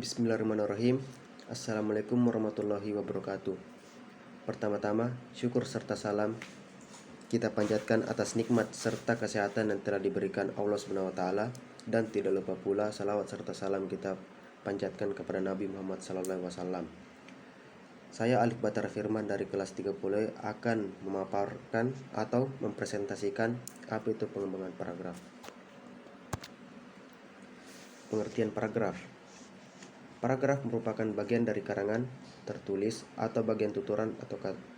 Bismillahirrahmanirrahim. Assalamualaikum warahmatullahi wabarakatuh. Pertama-tama, syukur serta salam kita panjatkan atas nikmat serta kesehatan yang telah diberikan Allah SWT, dan tidak lupa pula salawat serta salam kita panjatkan kepada Nabi Muhammad SAW. Saya Alif Batara Firman dari kelas 30 akan memaparkan atau mempresentasikan apa itu pengembangan paragraf. Pengertian paragraf. Paragraf merupakan bagian dari karangan tertulis atau bagian tuturan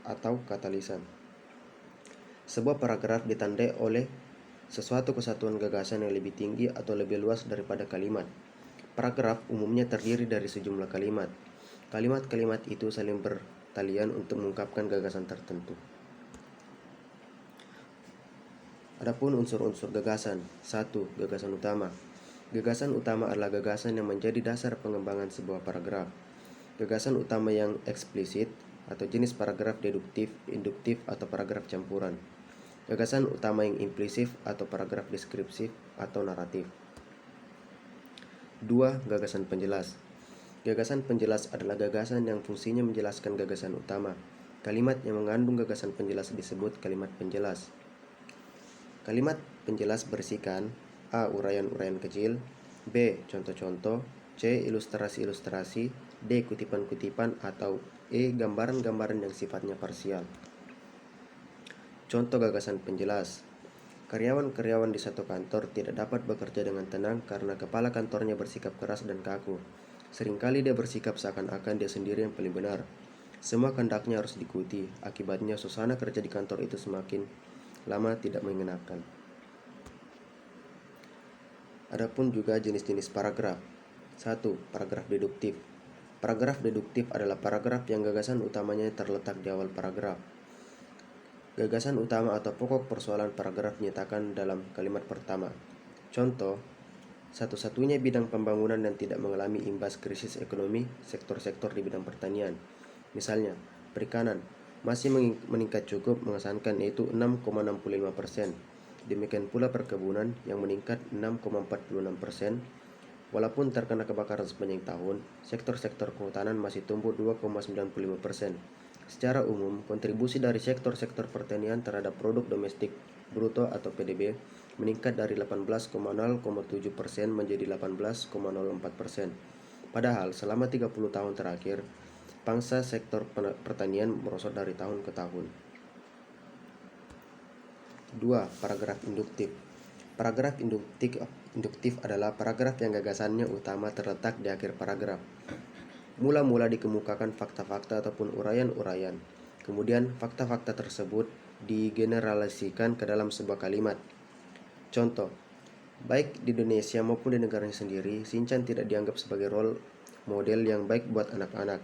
atau kata lisan. Sebuah paragraf ditandai oleh sesuatu kesatuan gagasan yang lebih tinggi atau lebih luas daripada kalimat. Paragraf umumnya terdiri dari sejumlah kalimat. Kalimat-kalimat itu saling bertalian untuk mengungkapkan gagasan tertentu. Adapun unsur-unsur gagasan. 1. Gagasan utama. Gagasan utama adalah gagasan yang menjadi dasar pengembangan sebuah paragraf. Gagasan utama yang eksplisit atau jenis paragraf deduktif, induktif, atau paragraf campuran. Gagasan utama yang implisit atau paragraf deskripsif atau naratif. 2. Gagasan penjelas. Gagasan penjelas adalah gagasan yang fungsinya menjelaskan gagasan utama. Kalimat yang mengandung gagasan penjelas disebut kalimat penjelas. Kalimat penjelas berisikan A. Uraian-uraian kecil, B. Contoh-contoh, C. Ilustrasi-ilustrasi, D. Kutipan-kutipan, atau E. Gambaran-gambaran yang sifatnya parsial. Contoh gagasan penjelas. Karyawan-karyawan di satu kantor tidak dapat bekerja dengan tenang karena kepala kantornya bersikap keras dan kaku. Seringkali dia bersikap seakan-akan dia sendiri yang paling benar. Semua kehendaknya harus diikuti, akibatnya suasana kerja di kantor itu semakin lama tidak mengenakan. Adapun juga jenis-jenis paragraf. 1. Paragraf deduktif. Paragraf deduktif adalah paragraf yang gagasan utamanya terletak di awal paragraf. Gagasan utama atau pokok persoalan paragraf dinyatakan dalam kalimat pertama. Contoh, satu-satunya bidang pembangunan yang tidak mengalami imbas krisis ekonomi sektor-sektor di bidang pertanian. Misalnya, perikanan masih meningkat cukup mengesankan, yaitu 6,65%. Demikian pula perkebunan yang meningkat 6,46%. Walaupun terkena kebakaran sepanjang tahun, sektor-sektor kehutanan masih tumbuh 2,95%. Secara umum, kontribusi dari sektor-sektor pertanian terhadap produk domestik bruto atau PDB meningkat dari 18,07% menjadi 18,04%. Padahal selama 30 tahun terakhir, pangsa sektor pertanian merosot dari tahun ke tahun. 2. Paragraf induktif. Paragraf induktif adalah paragraf yang gagasannya utama terletak di akhir paragraf. Mula-mula dikemukakan fakta-fakta ataupun uraian-uraian. Kemudian fakta-fakta tersebut digeneralisasikan ke dalam sebuah kalimat. Contoh, baik di Indonesia maupun di negaranya sendiri, Shinchan tidak dianggap sebagai role model yang baik buat anak-anak.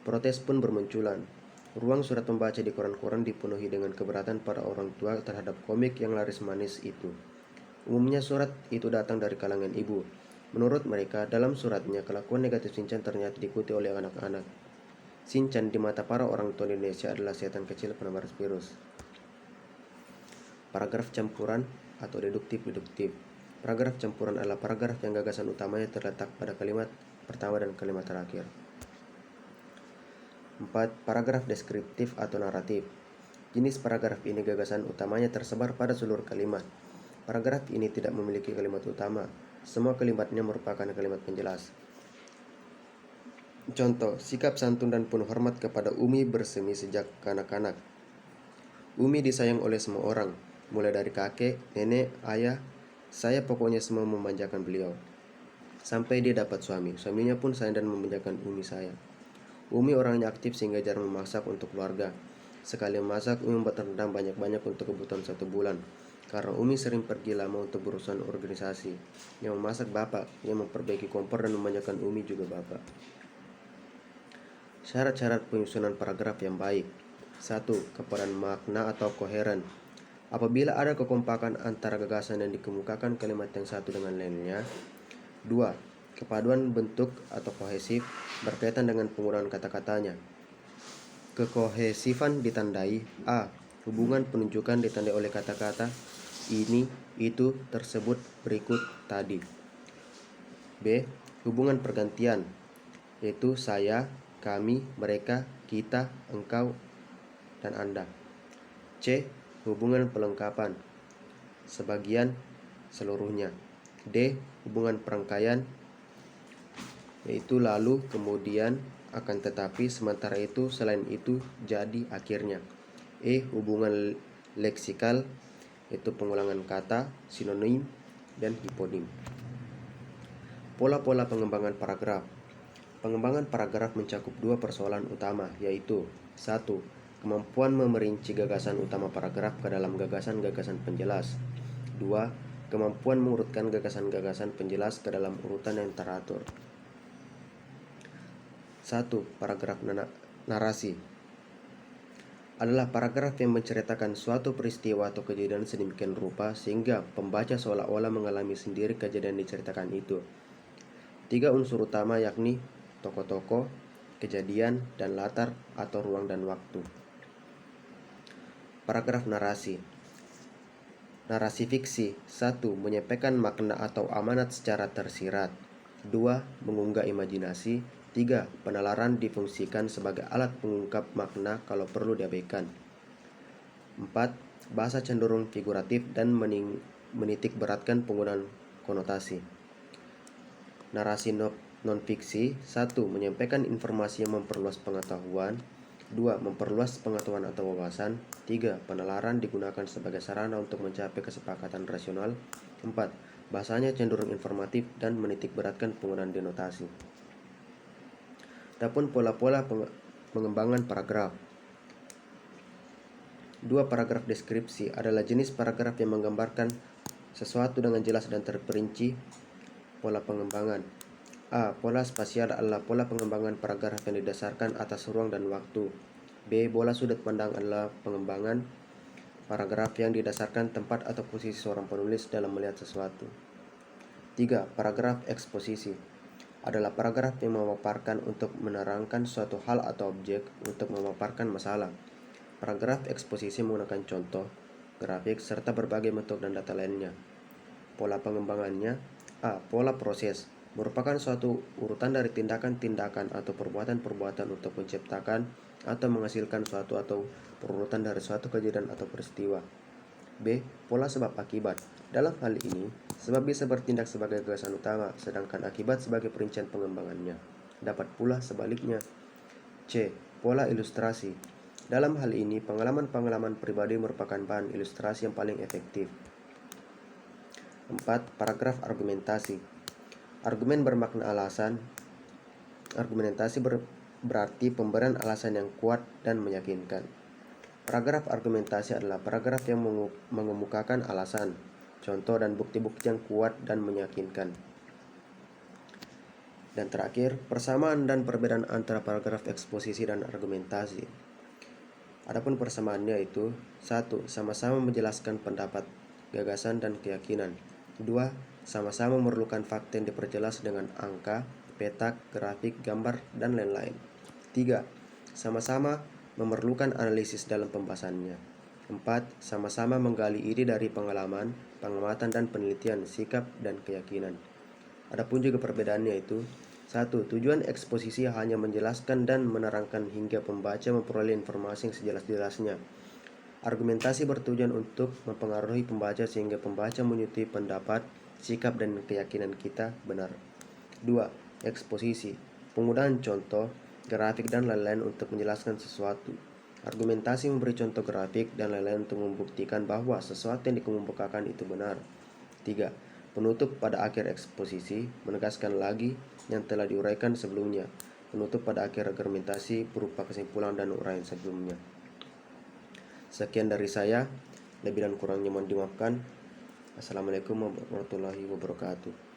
Protes pun bermunculan. Ruang surat membaca di koran-koran dipenuhi dengan keberatan para orang tua terhadap komik yang laris manis itu. Umumnya surat itu datang dari kalangan ibu. Menurut mereka, dalam suratnya kelakuan negatif Shinchan ternyata diikuti oleh anak-anak. Shinchan di mata para orang tua Indonesia adalah setan kecil penebar virus. Paragraf campuran atau deduktif-deduktif. Paragraf campuran adalah paragraf yang gagasan utamanya terletak pada kalimat pertama dan kalimat terakhir. 4. Paragraf deskriptif atau naratif. Jenis paragraf ini gagasan utamanya tersebar pada seluruh kalimat. Paragraf ini tidak memiliki kalimat utama. Semua kalimatnya merupakan kalimat penjelas. Contoh, sikap santun dan penuh hormat kepada Umi bersemi sejak kanak-kanak. Umi disayang oleh semua orang, mulai dari kakek, nenek, ayah. Saya pokoknya semua memanjakan beliau. Sampai dia dapat suami. Suaminya pun sayang dan memanjakan Umi saya. Umi orangnya aktif sehingga jarang memasak untuk keluarga. Sekali memasak, Umi membuat rendang banyak-banyak untuk kebutuhan 1 bulan. Karena Umi sering pergi lama untuk berurusan organisasi. Yang memasak bapak, yang memperbaiki kompor dan memanjakan Umi juga bapak. Syarat-syarat penyusunan paragraf yang baik. 1. Kepadan makna atau koheren. Apabila ada kekompakan antara gagasan yang dikemukakan kalimat yang satu dengan lainnya. 2. Kepaduan bentuk atau kohesif berkaitan dengan penggunaan kata-katanya. Kekohesifan ditandai A. Hubungan penunjukan ditandai oleh kata-kata ini, itu, tersebut, berikut, tadi. B. hubungan pergantian, yaitu saya, kami, mereka, kita, engkau, dan Anda. C. Hubungan pelengkapan, sebagian, seluruhnya. D. Hubungan perangkaian, yaitu lalu, kemudian, akan tetapi, sementara itu, selain itu, jadi, akhirnya. E. Hubungan leksikal, yaitu pengulangan kata, sinonim, dan hiponim. Pola-pola pengembangan paragraf. Pengembangan paragraf mencakup dua persoalan utama, yaitu 1. Kemampuan memerinci gagasan utama paragraf ke dalam gagasan-gagasan penjelas. 2. Kemampuan mengurutkan gagasan-gagasan penjelas ke dalam urutan yang teratur. 1. Paragraf narasi adalah paragraf yang menceritakan suatu peristiwa atau kejadian sedemikian rupa sehingga pembaca seolah-olah mengalami sendiri kejadian diceritakan itu. 3 unsur utama yakni tokoh-tokoh, kejadian, dan latar atau ruang dan waktu. Paragraf narasi. Narasi fiksi. 1. Menyampaikan makna atau amanat secara tersirat. 2. Mengunggah imajinasi. 3. Penalaran difungsikan sebagai alat pengungkap makna kalau perlu diabaikan. 4. Bahasa cenderung figuratif dan menitik beratkan penggunaan konotasi. Narasi non-fiksi. 1. Menyampaikan informasi yang memperluas pengetahuan. 2. Memperluas pengetahuan atau wawasan. 3. Penalaran digunakan sebagai sarana untuk mencapai kesepakatan rasional. 4. Bahasanya cenderung informatif dan menitik beratkan penggunaan denotasi. Adapun pola-pola pengembangan paragraf. 2. Paragraf deskripsi adalah jenis paragraf yang menggambarkan sesuatu dengan jelas dan terperinci. Pola pengembangan. A. Pola spasial adalah pola pengembangan paragraf yang didasarkan atas ruang dan waktu. B. Pola sudut pandang adalah pengembangan paragraf yang didasarkan tempat atau posisi seorang penulis dalam melihat sesuatu. 3. Paragraf eksposisi adalah paragraf yang memaparkan untuk menerangkan suatu hal atau objek untuk memaparkan masalah. Paragraf eksposisi menggunakan contoh, grafik, serta berbagai bentuk dan data lainnya. Pola pengembangannya. A. Pola proses merupakan suatu urutan dari tindakan-tindakan atau perbuatan-perbuatan untuk menciptakan atau menghasilkan suatu atau perurutan dari suatu kejadian atau peristiwa. B. Pola sebab akibat. Dalam hal ini, sebab bisa bertindak sebagai gagasan utama, sedangkan akibat sebagai perincian pengembangannya. Dapat pula sebaliknya. C. Pola ilustrasi. Dalam hal ini, pengalaman-pengalaman pribadi merupakan bahan ilustrasi yang paling efektif. 4. Paragraf argumentasi. Argumen bermakna alasan. Argumentasi berarti pemberian alasan yang kuat dan meyakinkan. Paragraf argumentasi adalah paragraf yang mengemukakan alasan, contoh, dan bukti-bukti yang kuat dan meyakinkan. Dan terakhir, persamaan dan perbedaan antara paragraf eksposisi dan argumentasi. Adapun persamaannya itu 1. Sama-sama menjelaskan pendapat, gagasan, dan keyakinan. 2. Sama-sama memerlukan fakta yang diperjelas dengan angka, petak, grafik, gambar, dan lain-lain. 3. Sama-sama memerlukan analisis dalam pembahasannya. 4. Sama-sama menggali ide dari pengalaman, pengamatan, dan penelitian, sikap, dan keyakinan. Adapun juga perbedaannya itu 1. Tujuan eksposisi hanya menjelaskan dan menerangkan hingga pembaca memperoleh informasi yang sejelas-jelasnya. Argumentasi bertujuan untuk mempengaruhi pembaca sehingga pembaca menyetujui pendapat, sikap, dan keyakinan kita benar. 2. Eksposisi, penggunaan contoh, grafik, dan lain-lain untuk menjelaskan sesuatu. Argumentasi memberi contoh grafik dan lain-lain untuk membuktikan bahwa sesuatu yang dikemukakan itu benar. 3. Penutup pada akhir eksposisi menegaskan lagi yang telah diuraikan sebelumnya. Penutup pada akhir argumentasi berupa kesimpulan dan uraian sebelumnya. Sekian dari saya, lebih dan kurangnya mohon dimaafkan. Assalamualaikum warahmatullahi wabarakatuh.